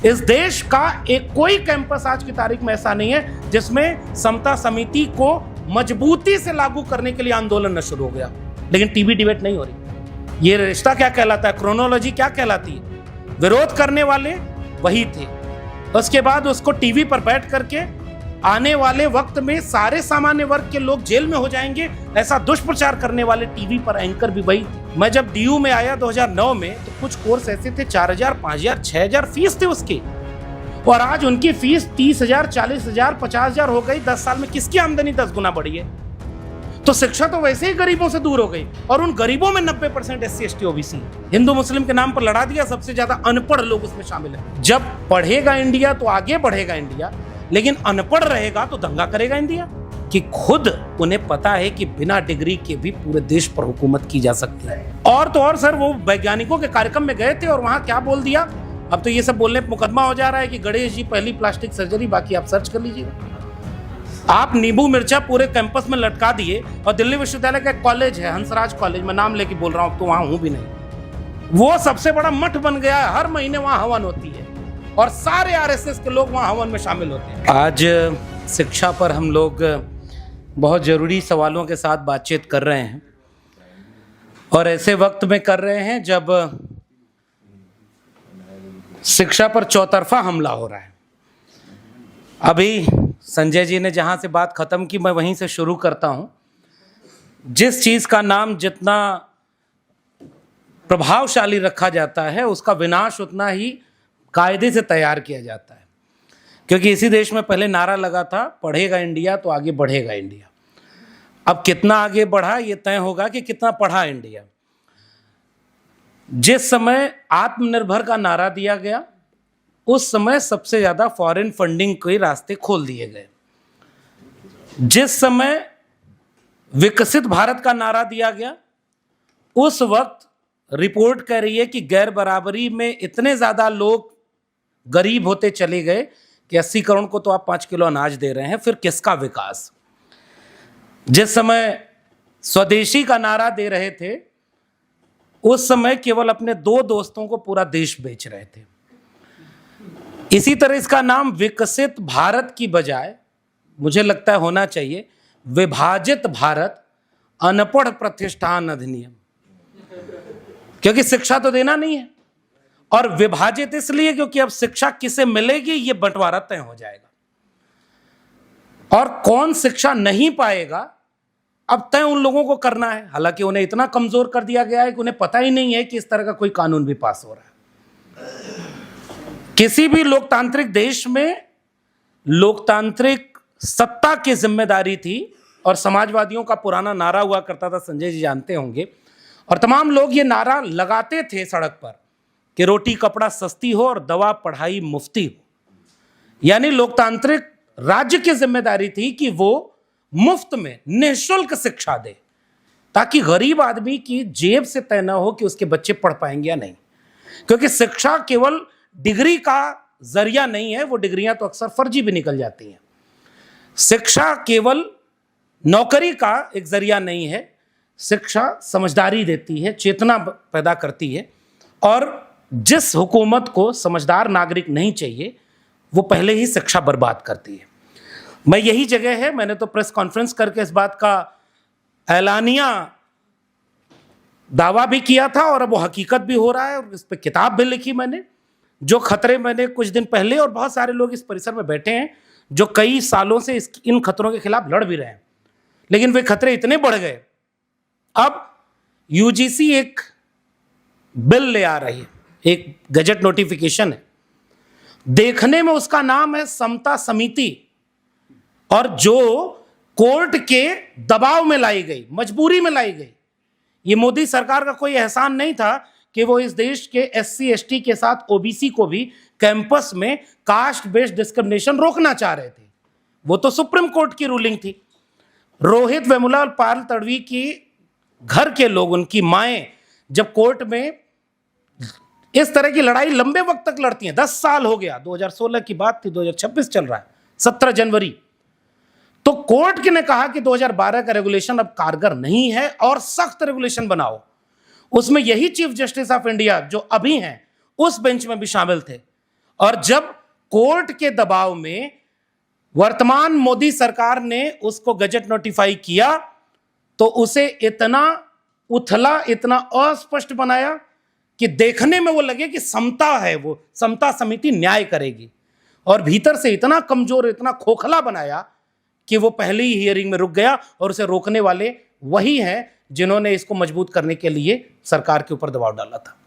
इस देश का एक कोई कैंपस आज की तारीख में ऐसा नहीं है जिसमें समता समिति को मजबूती से लागू करने के लिए आंदोलन न शुरू हो गया, लेकिन टीवी डिबेट नहीं हो रही। ये रिश्ता क्या कहलाता है, क्रोनोलॉजी क्या कहलाती है? विरोध करने वाले वही थे, उसके बाद उसको टीवी पर बैठ करके आने वाले वक्त में सारे सामान्य वर्ग के लोग जेल में हो जाएंगे, ऐसा दुष्प्रचार करने वाले टीवी पर एंकर भी वही थे। मैं जब डीयू में आया 2009 में तो कुछ कोर्स ऐसे थे 4000, 5000, 6000 फीस थे उसकी, और आज उनकी फीस 30,000, 40,000, 50,000 हो गई। 10 साल में किसकी आमदनी 10 गुना बढ़ी है? तो शिक्षा तो वैसे ही गरीबों से दूर हो गई, और उन गरीबों में 90% SC, ST, OBC। हिंदू मुस्लिम के नाम पर लड़ा दिया, सबसे ज्यादा अनपढ़ लोग उसमें शामिल है। जब पढ़ेगा इंडिया तो आगे बढ़ेगा इंडिया, लेकिन अनपढ़ रहेगा तो दंगा करेगा इंडिया। कि खुद उन्हें पता है कि बिना डिग्री के भी पूरे देश पर हुकूमत की जा सकती है। और तो और सर, वो वैज्ञानिकों के कार्यक्रम में गए थे और वहां क्या बोल दिया, अब तो ये सब बोलने पर मुकदमा हो जा रहा है कि गणेश जी पहली प्लास्टिक सर्जरी, बाकी आप सर्च कर लीजिएगा। आप नींबू मिर्चा पूरे कैंपस में लटका दिए, और दिल्ली विश्वविद्यालय का एक कॉलेज है हंसराज कॉलेज, मैं नाम लेके बोल रहा हूं, तो वहां हूं भी नहीं, वो सबसे बड़ा मठ बन गया है। हर महीने वहां हवन होती है और सारे RSS के लोग वहां हवन में शामिल होते हैं। आज शिक्षा पर हम लोग बहुत जरूरी सवालों के साथ बातचीत कर रहे हैं, और ऐसे वक्त में कर रहे हैं जब शिक्षा पर चौतरफा हमला हो रहा है। अभी संजय जी ने जहां से बात खत्म की, मैं वहीं से शुरू करता हूं। जिस चीज का नाम जितना प्रभावशाली रखा जाता है, उसका विनाश उतना ही कायदे से तैयार किया जाता है। क्योंकि इसी देश में पहले नारा लगा था, पढ़ेगा इंडिया तो आगे बढ़ेगा इंडिया। अब कितना आगे बढ़ा ये तय होगा कि कितना पढ़ा इंडिया। जिस समय आत्मनिर्भर का नारा दिया गया, उस समय सबसे ज्यादा फॉरेन फंडिंग के रास्ते खोल दिए गए। जिस समय विकसित भारत का नारा दिया गया, उस वक्त रिपोर्ट कह रही है कि गैर बराबरी में इतने ज्यादा लोग गरीब होते चले गए कि 80 करोड़ को तो आप 5 किलो अनाज दे रहे हैं, फिर किसका विकास। जिस समय स्वदेशी का नारा दे रहे थे, उस समय केवल अपने 2 दोस्तों को पूरा देश बेच रहे थे। इसी तरह इसका नाम विकसित भारत की बजाय मुझे लगता है होना चाहिए विभाजित भारत अनपढ़ प्रतिष्ठान अधिनियम, क्योंकि शिक्षा तो देना नहीं है। और विभाजित इसलिए क्योंकि अब शिक्षा किसे मिलेगी ये बंटवारा तय हो जाएगा, और कौन शिक्षा नहीं पाएगा अब तय उन लोगों को करना है। हालांकि उन्हें इतना कमजोर कर दिया गया है कि उन्हें पता ही नहीं है कि इस तरह का कोई कानून भी पास हो रहा है। किसी भी लोकतांत्रिक देश में लोकतांत्रिक सत्ता की जिम्मेदारी थी, और समाजवादियों का पुराना नारा हुआ करता था, संजय जी जानते होंगे, और तमाम लोग ये नारा लगाते थे सड़क पर कि रोटी कपड़ा सस्ती हो और दवा पढ़ाई मुफ्ती हो। यानी लोकतांत्रिक राज्य की जिम्मेदारी थी कि वो मुफ्त में निःशुल्क शिक्षा दे, ताकि गरीब आदमी की जेब से तय न हो कि उसके बच्चे पढ़ पाएंगे या नहीं। क्योंकि शिक्षा केवल डिग्री का जरिया नहीं है, वो डिग्रियां तो अक्सर फर्जी भी निकल जाती हैं। शिक्षा केवल नौकरी का एक जरिया नहीं है, शिक्षा समझदारी देती है, चेतना पैदा करती है, और जिस हुकूमत को समझदार नागरिक नहीं चाहिए वो पहले ही शिक्षा बर्बाद करती है। मैं यही जगह है, मैंने तो प्रेस कॉन्फ्रेंस करके इस बात का ऐलानिया दावा भी किया था, और अब वो हकीकत भी हो रहा है, और इस पर किताब भी लिखी मैंने। जो खतरे मैंने कुछ दिन पहले, और बहुत सारे लोग इस परिसर में बैठे हैं जो कई सालों से इन खतरों के खिलाफ लड़ भी रहे हैं, लेकिन वे खतरे इतने बढ़ गए, अब UGC एक बिल ले आ रही है, एक गजट नोटिफिकेशन है, देखने में उसका नाम है समता समिति, और जो कोर्ट के दबाव में लाई गई, मजबूरी में लाई गई। ये मोदी सरकार का कोई एहसान नहीं था कि वो इस देश के SC, ST के साथ OBC को भी कैंपस में कास्ट बेस्ड डिस्क्रिमिनेशन रोकना चाह रहे थे। वो तो सुप्रीम कोर्ट की रूलिंग थी। रोहित वेमुला और पारुल तड़वी की घर के लोग, उनकी माएं, जब कोर्ट में इस तरह की लड़ाई लंबे वक्त तक लड़ती हैं, 10 साल हो गया, 2016 की बात थी, 2026 चल रहा है, 17 जनवरी, तो कोर्ट ने कहा कि 2012 का रेगुलेशन अब कारगर नहीं है और सख्त रेगुलेशन बनाओ। उसमें यही चीफ जस्टिस ऑफ इंडिया जो अभी हैं उस बेंच में भी शामिल थे, और जब कोर्ट के दबाव में वर्तमान मोदी सरकार ने उसको गजट नोटिफाई किया तो उसे इतना उथला, इतना अस्पष्ट बनाया कि देखने में वो लगे कि समता है, वो समता समिति न्याय करेगी, और भीतर से इतना कमजोर, इतना खोखला बनाया कि वो पहली ही हियरिंग में रुक गया। और उसे रोकने वाले वही हैं जिन्होंने इसको मजबूत करने के लिए सरकार के ऊपर दबाव डाला था।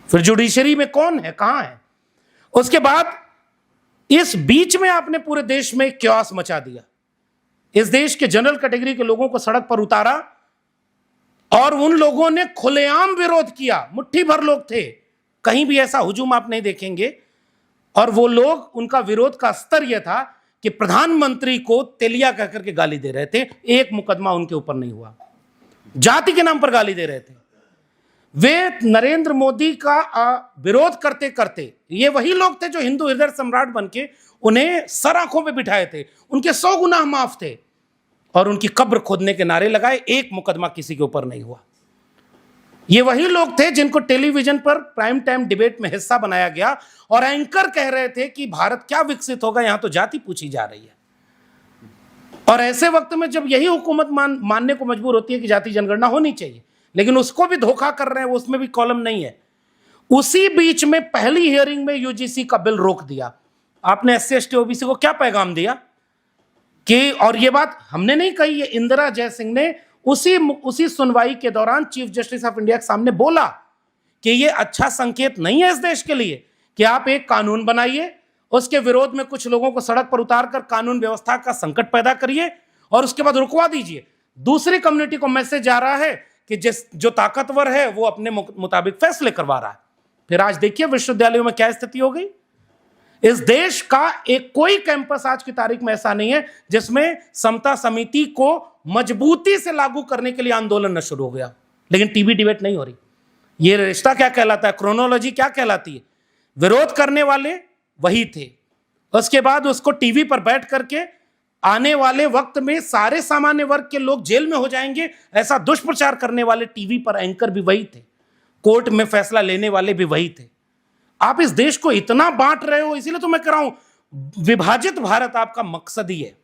फिर जुडिशरी में कौन है, कहां है? उसके बाद इस बीच में आपने पूरे देश में क्यास मचा दिया। इस देश के जनरल कैटेगरी के लोगों को सड़क पर उतारा और उन लोगों ने खुलेआम विरोध किया। मुट्ठी भर लोग थे, कहीं भी ऐसा हुजूम आप नहीं देखेंगे। और वो लोग, उनका विरोध का स्तर यह था कि प्रधानमंत्री को तेलिया कहकर के गाली दे रहे थे। एक मुकदमा उनके ऊपर नहीं हुआ, जाति के नाम पर गाली दे रहे थे। वे नरेंद्र मोदी का विरोध करते करते, ये वही लोग थे जो हिंदू हृदय सम्राट बनके उन्हें सर आंखों पे बिठाए थे, उनके 100 गुनाह माफ थे, और उनकी कब्र खोदने के नारे लगाए। एक मुकदमा किसी के ऊपर नहीं हुआ। ये वही लोग थे जिनको टेलीविजन पर प्राइम टाइम डिबेट में हिस्सा बनाया गया और एंकर कह रहे थे कि भारत क्या विकसित होगा, यहां तो जाति पूछी जा रही है। और ऐसे वक्त में जब यही हुकूमत मानने को मजबूर होती है कि जाति जनगणना होनी चाहिए, लेकिन उसको भी धोखा कर रहे हैं, उसमें भी कॉलम नहीं है। उसी बीच में पहली हियरिंग में यूजीसी का बिल रोक दिया। आपने SC ST OBC को क्या पैगाम दिया कि, और ये बात हमने नहीं कही, ये इंदिरा जयसिंह ने उसी सुनवाई के दौरान चीफ जस्टिस ऑफ इंडिया के सामने बोला कि ये अच्छा संकेत नहीं है इस देश के लिए कि आप एक कानून बनाइए, उसके विरोध में कुछ लोगों को सड़क पर उतारकर कानून व्यवस्था का संकट पैदा करिए और उसके बाद रुकवा दीजिए। दूसरी कम्युनिटी को मैसेज जा रहा है कि जो ताकतवर है वो अपने मुताबिक फैसले करवा रहा है। फिर आज देखिए विश्वविद्यालयों में क्या स्थिति हो गई। इस देश का एक कोई कैंपस आज की तारीख में ऐसा नहीं है जिसमें समता समिति को मजबूती से लागू करने के लिए आंदोलन न शुरू हो गया, लेकिन टीवी डिबेट नहीं हो रही। ये रिश्ता क्या कहलाता है, क्रोनोलॉजी क्या कहलाती है? विरोध करने वाले वही थे, उसके बाद उसको टीवी पर बैठ करके आने वाले वक्त में सारे सामान्य वर्ग के लोग जेल में हो जाएंगे, ऐसा दुष्प्रचार करने वाले टीवी पर एंकर भी वही थे, कोर्ट में फैसला लेने वाले भी वही थे। आप इस देश को इतना बांट रहे हो, इसीलिए तो मैं कह रहा हूं विभाजित भारत आपका मकसद ही है।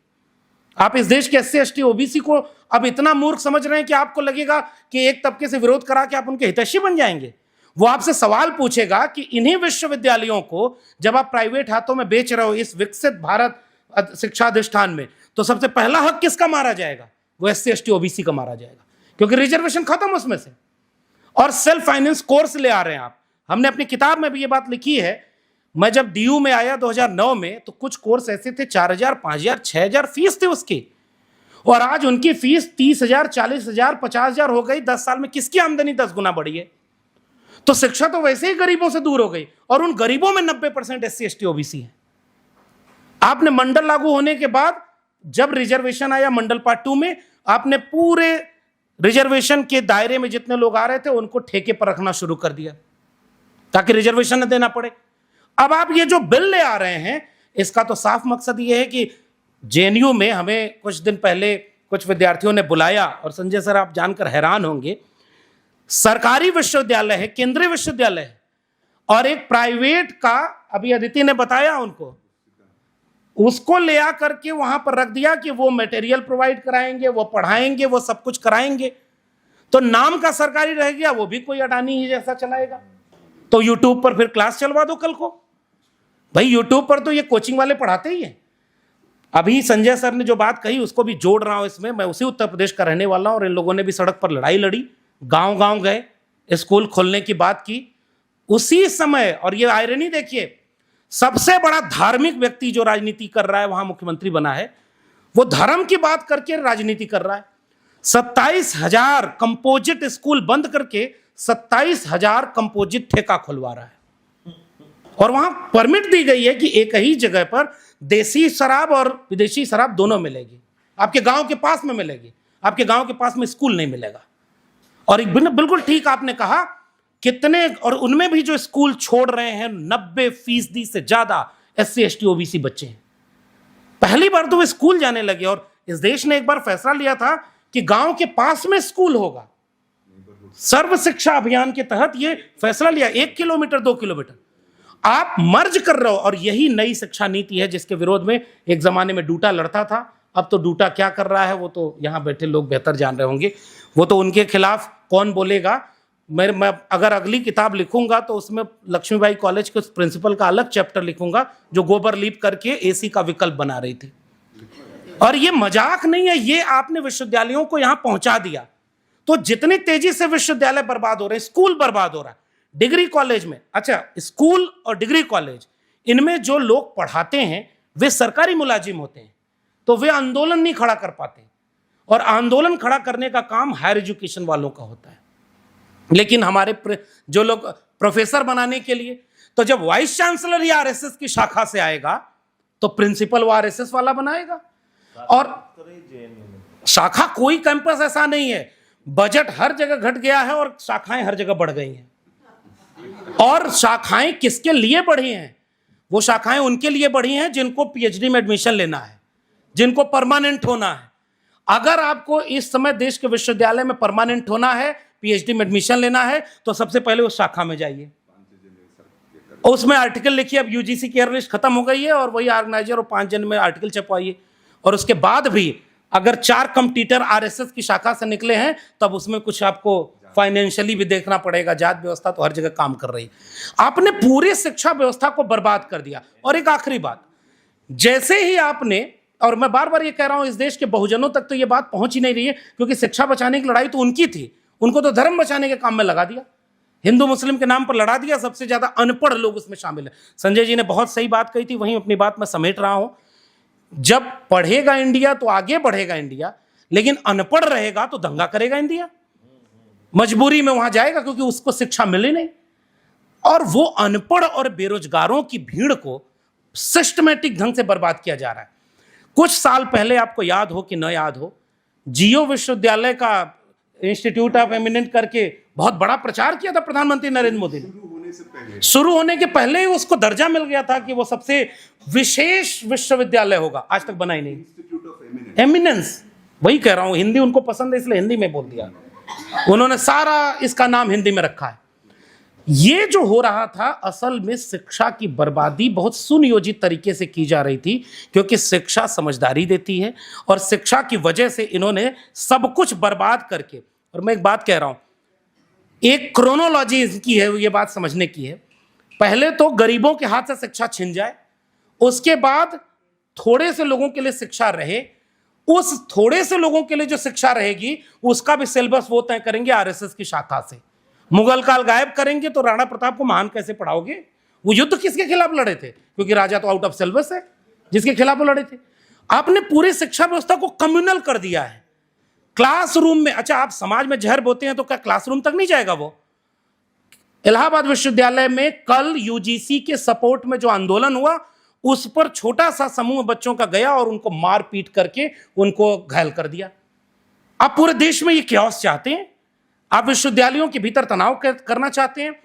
आप इस देश के SC ST OBC को अब इतना मूर्ख समझ रहे हैं कि आपको लगेगा कि एक तबके से विरोध करा के आप उनके हितैषी बन जाएंगे। वो आपसे सवाल पूछेगा कि इन्हीं विश्वविद्यालयों को जब आप प्राइवेट हाथों में बेच रहे हो इस विकसित भारत शिक्षा अधिष्ठान में, तो सबसे पहला हक किसका मारा जाएगा? वो SC ST OBC का मारा जाएगा, क्योंकि रिजर्वेशन खत्म उसमें से। और सेल्फ फाइनेंस कोर्स ले आ रहे हैं आप। हमने अपनी किताब में भी ये बात लिखी है। मैं जब DU में आया 2009 में, तो कुछ कोर्स ऐसे थे 4000, 5000, 6000 फीस थी उसकी, और आज उनकी फीस 30,000, 40,000, 50,000 हो गई। 10 साल में किसकी आमदनी 10 गुना बढ़ी है? तो शिक्षा तो वैसे ही गरीबों से दूर हो गई, और उन गरीबों में 90% SC ST OBC है। आपने मंडल लागू होने के बाद जब रिजर्वेशन आया मंडल पार्ट 2 में, आपने पूरे रिजर्वेशन के दायरे में जितने लोग आ रहे थे उनको ठेके पर रखना शुरू कर दिया ताकि रिजर्वेशन न देना पड़े। अब आप ये जो बिल ले आ रहे हैं, इसका तो साफ मकसद ये है कि JNU में हमें कुछ दिन पहले कुछ विद्यार्थियों ने बुलाया, और संजय सर आप जानकर हैरान होंगे, सरकारी विश्वविद्यालय है, केंद्रीय विश्वविद्यालय है, और एक प्राइवेट का, अभी अदिति ने बताया उनको, उसको ले आ करके वहां पर रख दिया कि वो मटेरियल प्रोवाइड कराएंगे, वो पढ़ाएंगे, वो सब कुछ कराएंगे। तो नाम का सरकारी रह गया, वो भी कोई अडानी ही जैसा चलाएगा। तो यूट्यूब पर फिर क्लास चलवा दो कल को। भाई यूट्यूब पर तो ये कोचिंग वाले पढ़ाते ही हैं। अभी संजय सर ने जो बात कही उसको भी जोड़ रहा हूं इसमें। मैं उसी उत्तर प्रदेश का रहने वाला हूं, और इन लोगों ने भी सड़क पर लड़ाई लड़ी, गांव गांव गए, स्कूल खोलने की बात की उसी समय। और ये आयरनी देखिए, सबसे बड़ा धार्मिक व्यक्ति जो राजनीति कर रहा है वहां मुख्यमंत्री बना है, वो धर्म की बात करके राजनीति कर रहा है। 27,000 कंपोजिट स्कूल बंद करके 27,000 कंपोजिट ठेका खुलवा रहा है, और वहां परमिट दी गई है कि एक ही जगह पर देसी शराब और विदेशी शराब दोनों मिलेगी। आपके गांव के पास में मिलेगी, आपके गांव के पास में स्कूल नहीं मिलेगा। और बिल्कुल ठीक आपने कहा, कितने, और उनमें भी जो स्कूल छोड़ रहे हैं 90% से ज्यादा SC ST OBC बच्चे हैं। पहली बार तो वे स्कूल जाने लगे, और इस देश ने एक बार फैसला लिया था कि गांव के पास में स्कूल होगा। सर्व शिक्षा अभियान के तहत यह फैसला लिया, 1 किलोमीटर 2 किलोमीटर। आप मर्ज कर रहे हो। और यही नई शिक्षा नीति है जिसके विरोध में एक जमाने में डूटा लड़ता था। अब तो डूटा क्या कर रहा है वो तो यहाँ बैठे लोग बेहतर जान रहे होंगे। वो तो उनके खिलाफ कौन बोलेगा। मैं अगर अगली किताब लिखूंगा तो उसमें लक्ष्मीबाई कॉलेज के प्रिंसिपल का अलग चैप्टर लिखूंगा जो गोबर लीप करके एसी का विकल्प बना रही थी। और ये मजाक नहीं है, ये आपने विश्वविद्यालयों को यहां पहुंचा दिया। तो जितनी तेजी से विश्वविद्यालय बर्बाद हो रहे हैं, स्कूल बर्बाद हो रहा है, डिग्री कॉलेज में, अच्छा स्कूल और डिग्री कॉलेज इनमें जो लोग पढ़ाते हैं वे सरकारी मुलाजिम होते हैं, तो वे आंदोलन नहीं खड़ा कर पाते। और आंदोलन खड़ा करने का काम हायर एजुकेशन वालों का होता है। लेकिन हमारे जो लोग प्रोफेसर बनाने के लिए, तो जब वाइस चांसलर ही आरएसएस की शाखा से आएगा तो प्रिंसिपल वो आरएसएस वाला बनाएगा। और शाखा कोई कैंपस ऐसा नहीं है, बजट हर जगह घट गया है और शाखाएं हर जगह बढ़ गई हैं। और शाखाएं किसके लिए बढ़ी हैं? वो शाखाएं उनके लिए बढ़ी हैं जिनको पीएचडी में एडमिशन लेना है, जिनको परमानेंट होना है। अगर आपको इस समय देश के विश्वविद्यालय में परमानेंट होना है, पीएचडी में एडमिशन लेना है, तो सबसे पहले उस शाखा में जाइए, उसमें आर्टिकल लिखिए। अब यूजीसी की लिस्ट खत्म हो गई है और वही ऑर्गेनाइजर और 5 जन में आर्टिकल छपवाइए। और उसके बाद भी अगर 4 कंपटीटर आरएसएस की शाखा से निकले हैं तब उसमें कुछ आपको फाइनेंशियली भी देखना पड़ेगा। जात व्यवस्था तो हर जगह काम कर रही है। आपने पूरी शिक्षा व्यवस्था को बर्बाद कर दिया। और एक आखिरी बात, जैसे ही आपने, और मैं बार बार ये कह रहा हूं, इस देश के बहुजनों तक तो ये बात पहुंच ही नहीं रही है, क्योंकि शिक्षा बचाने की लड़ाई तो उनकी थी, उनको तो धर्म बचाने के काम में लगा दिया, हिंदू मुस्लिम के नाम पर लड़ा दिया। सबसे ज्यादा अनपढ़ लोग उसमें शामिल है। संजय जी ने बहुत सही बात कही थी, वहीं अपनी बात मैं समेट रहा हूं। जब पढ़ेगा इंडिया तो आगे बढ़ेगा इंडिया, लेकिन अनपढ़ रहेगा तो दंगा करेगा इंडिया। मजबूरी में वहां जाएगा क्योंकि उसको शिक्षा मिली नहीं। और वो अनपढ़ और बेरोजगारों की भीड़ को सिस्टमेटिक ढंग से बर्बाद किया जा रहा है। कुछ साल पहले, आपको याद हो कि न याद हो, जियो विश्वविद्यालय का इंस्टीट्यूट ऑफ एमिनेंट करके बहुत बड़ा प्रचार किया था प्रधानमंत्री नरेंद्र मोदी ने। शुरू होने के पहले ही उसको दर्जा मिल गया था कि वो सबसे विशेष विश्वविद्यालय होगा। आज तक बना ही नहीं। इंस्टीट्यूट ऑफ एमिनेंस, वही कह रहा हूं, हिंदी उनको पसंद है इसलिए हिंदी में बोल दिया। उन्होंने सारा इसका नाम हिंदी में रखा है। ये जो हो रहा था, असल में शिक्षा की बर्बादी बहुत सुनियोजित तरीके से की जा रही थी, क्योंकि शिक्षा समझदारी देती है और शिक्षा की वजह से इन्होंने सब कुछ बर्बाद करके। और मैं एक बात कह रहा हूं, एक क्रोनोलॉजी इसकी है, ये बात समझने की है। पहले तो गरीबों के हाथ से शिक्षा छिन जाए, उसके बाद थोड़े से लोगों के लिए शिक्षा रहे, उस थोड़े से लोगों के लिए जो शिक्षा रहेगी उसका भी सिलेबस वो तय करेंगे आरएसएस की शाखा से। मुगल काल गायब करेंगे तो राणा प्रताप को महान कैसे पढ़ाओगे? वो युद्ध किसके खिलाफ लड़े थे? क्योंकि राजा तो आउट ऑफ सिलेबस है, जिसके खिलाफ वो लड़े थे। आपने पूरी शिक्षा व्यवस्था को कम्युनल कर दिया है। क्लासरूम में, अच्छा आप समाज में जहर बोते हैं तो क्या क्लासरूम तक नहीं जाएगा वो? इलाहाबाद विश्वविद्यालय में कल यूजीसी के सपोर्ट में जो आंदोलन हुआ, उस पर छोटा सा समूह बच्चों का गया और उनको मार पीट करके उनको घायल कर दिया। आप पूरे देश में ये क्योस चाहते हैं? आप विश्वविद्यालयों के भीतर तनाव करना चाहते हैं?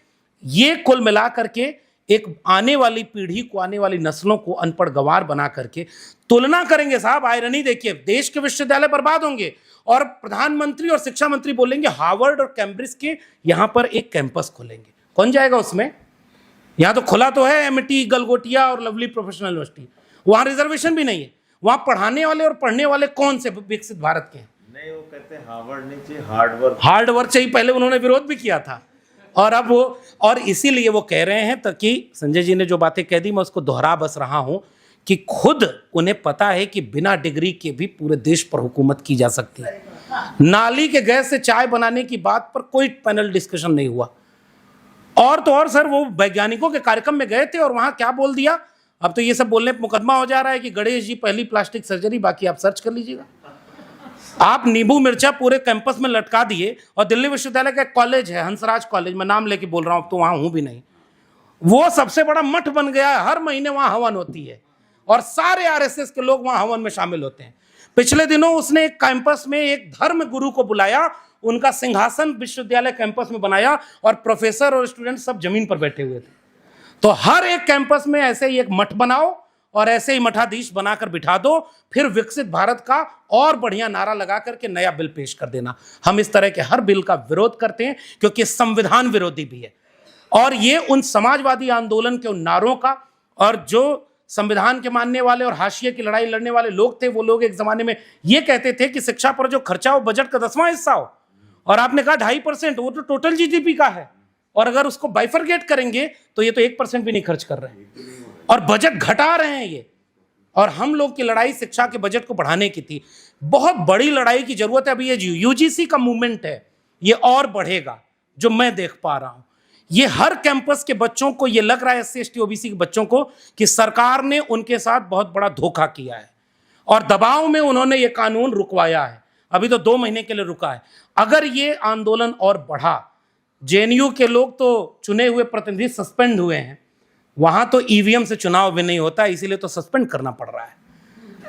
ये कुल मिला करके एक आने वाली पीढ़ी को, आने वाली नस्लों को अनपढ़ गंवार बना करके तुलना करेंगे। साहब आयरनी देखिए, देश के विश्वविद्यालय बर्बाद होंगे और प्रधानमंत्री और शिक्षा मंत्री बोलेंगे हार्वर्ड और कैम्ब्रिज के यहां पर एक कैंपस खोलेंगे। कौन जाएगा उसमें? यहां तो खुला तो है एमटी, गलगोटिया और लवली प्रोफेशनल यूनिवर्सिटी, वहां रिजर्वेशन भी नहीं है। वहां पढ़ाने वाले और पढ़ने वाले कौन से विकसित भारत के हैं? नहीं, वो कहते हैं हार्वर्ड नहीं चाहिए, हार्ड वर्क चाहिए। पहले उन्होंने विरोध भी किया था और अब वो, और इसीलिए वो कह रहे हैं, ताकि संजय जी ने जो बातें कह दी मैं उसको दोहरा बस रहा हूं कि खुद उन्हें पता है कि बिना डिग्री के भी पूरे देश पर हुकूमत की जा सकती है। नाली के गैस से चाय बनाने की बात पर कोई पैनल डिस्कशन नहीं हुआ। और तो और सर, वो वैज्ञानिकों के कार्यक्रम में गए थे और वहां क्या बोल दिया, अब तो ये सब बोलने पर मुकदमा हो जा रहा है कि गणेश जी पहली प्लास्टिक सर्जरी, बाकी आप सर्च कर लीजिएगा। आप नींबू मिर्चा पूरे कैंपस में लटका दिए। और दिल्ली विश्वविद्यालय का एक कॉलेज है, हंसराज कॉलेज, मैं नाम लेके बोल रहा हूं, तो वहां हूं भी नहीं, वो सबसे बड़ा मठ बन गया है। हर महीने वहां हवन होती है और सारे आरएसएस के लोग वहां हवन में शामिल होते हैं। पिछले दिनों उसने एक कैंपस में एक धर्म गुरु को बुलाया, उनका सिंहासन विश्वविद्यालय कैंपस में बनाया और प्रोफेसर और स्टूडेंट सब जमीन पर बैठे हुए थे। तो हर एक कैंपस में ऐसे ही एक मठ बनाओ और ऐसे ही मठाधीश बनाकर बिठा दो, फिर विकसित भारत का और बढ़िया नारा लगा करके नया बिल पेश कर देना। हम इस तरह के हर बिल का विरोध करते हैं क्योंकि संविधान विरोधी भी है और ये उन समाजवादी आंदोलन के उन नारों का, और जो संविधान के मानने वाले और हाशिए की लड़ाई लड़ने वाले लोग थे, वो लोग एक जमाने में ये कहते थे कि शिक्षा पर जो खर्चा हो बजट का 10वां हिस्सा हो, और आपने कहा 2.5%, वो तो टोटल जीडीपी का है, और अगर उसको बाइफरगेट करेंगे तो ये तो 1% भी नहीं खर्च कर रहे हैं, और बजट घटा रहे हैं ये। और हम लोग की लड़ाई शिक्षा के बजट को बढ़ाने की थी। बहुत बड़ी लड़ाई की जरूरत है। अभी ये यूजीसी का मूवमेंट है, ये और बढ़ेगा, जो मैं देख पा रहा हूं। ये हर कैंपस के बच्चों को ये लग रहा है, SC ST OBC के बच्चों को, कि सरकार ने उनके साथ बहुत बड़ा धोखा किया है और दबाव में उन्होंने ये कानून रुकवाया है। अभी तो 2 महीने के लिए रुका है। अगर ये आंदोलन और बढ़ा, JNU के लोग तो चुने हुए प्रतिनिधि सस्पेंड हुए हैं, वहां तो EVM से चुनाव भी नहीं होता, इसीलिए तो सस्पेंड करना पड़ रहा है।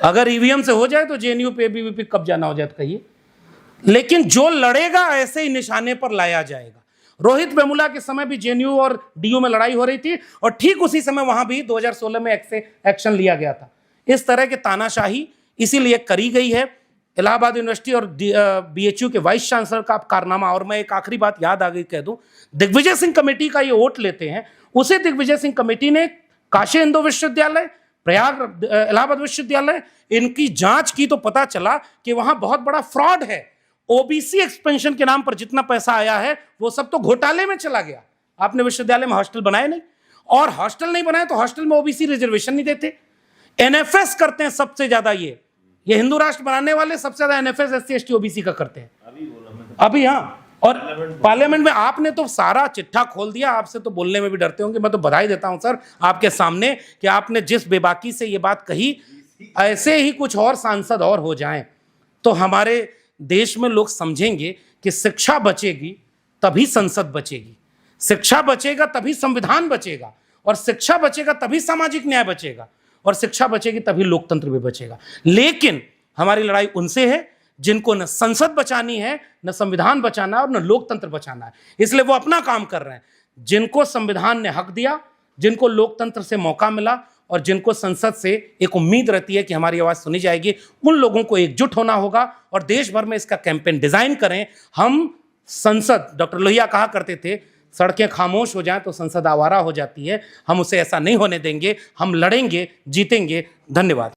अगर EVM से हो जाए तो JNU पे ABVP कब जाना हो जाए तो कहिए। लेकिन जो लड़ेगा ऐसे ही निशाने पर लाया जाएगा। रोहित वेमुला के समय भी JNU और DU में लड़ाई हो रही थी, और ठीक उसी समय वहां भी 2016 में एक्शन लिया गया था। इस तरह के तानाशाही इसीलिए करी गई है। इलाहाबाद यूनिवर्सिटी और BHU के वाइस चांसलर का कारनामा। और मैं एक आखिरी बात याद आ गई कह दूं, दिग्विजय सिंह कमेटी का ये वोट लेते हैं, उसे दिग्विजय सिंह कमेटी ने काशी हिंदू विश्वविद्यालय, प्रयाग इलाहाबाद विश्वविद्यालय, इनकी जांच की तो पता चला कि वहां बहुत बड़ा फ्रॉड है। OBC एक्सपेंशन के नाम पर जितना पैसा आया है वो सब तो घोटाले में चला गया। आपने विश्वविद्यालय में हॉस्टल बनाए नहीं, और हॉस्टल नहीं बनाए तो हॉस्टल में OBC रिजर्वेशन नहीं देते। NFS करते हैं सबसे ज्यादा, ये हिंदू राष्ट्र बनाने वाले सबसे ज्यादा NFS SC ST OBC का करते हैं अभी। हाँ, और पार्लियामेंट में आपने तो सारा चिट्ठा खोल दिया। आपसे तो बोलने में भी डरते होंगे। मैं तो बधाई देता हूं सर आपके सामने कि आपने जिस बेबाकी से ये बात कही, ऐसे ही कुछ और सांसद और हो जाएं तो हमारे देश में लोग समझेंगे कि शिक्षा बचेगी तभी संसद बचेगी, शिक्षा बचेगा तभी संविधान बचेगा, और शिक्षा बचेगा तभी सामाजिक न्याय बचेगा, और शिक्षा बचेगी तभी लोकतंत्र भी बचेगा। लेकिन हमारी लड़ाई उनसे है जिनको न संसद बचानी है, न संविधान बचाना है, और न लोकतंत्र बचाना है। इसलिए वो अपना काम कर रहे हैं। जिनको संविधान ने हक दिया, जिनको लोकतंत्र से मौका मिला, और जिनको संसद से एक उम्मीद रहती है कि हमारी आवाज सुनी जाएगी, उन लोगों को एकजुट होना होगा और देश भर में इसका कैंपेन डिजाइन करें। हम संसद, डॉक्टर लोहिया कहा करते थे, सड़कें खामोश हो जाएं तो संसद आवारा हो जाती है। हम उसे ऐसा नहीं होने देंगे। हम लड़ेंगे, जीतेंगे। धन्यवाद।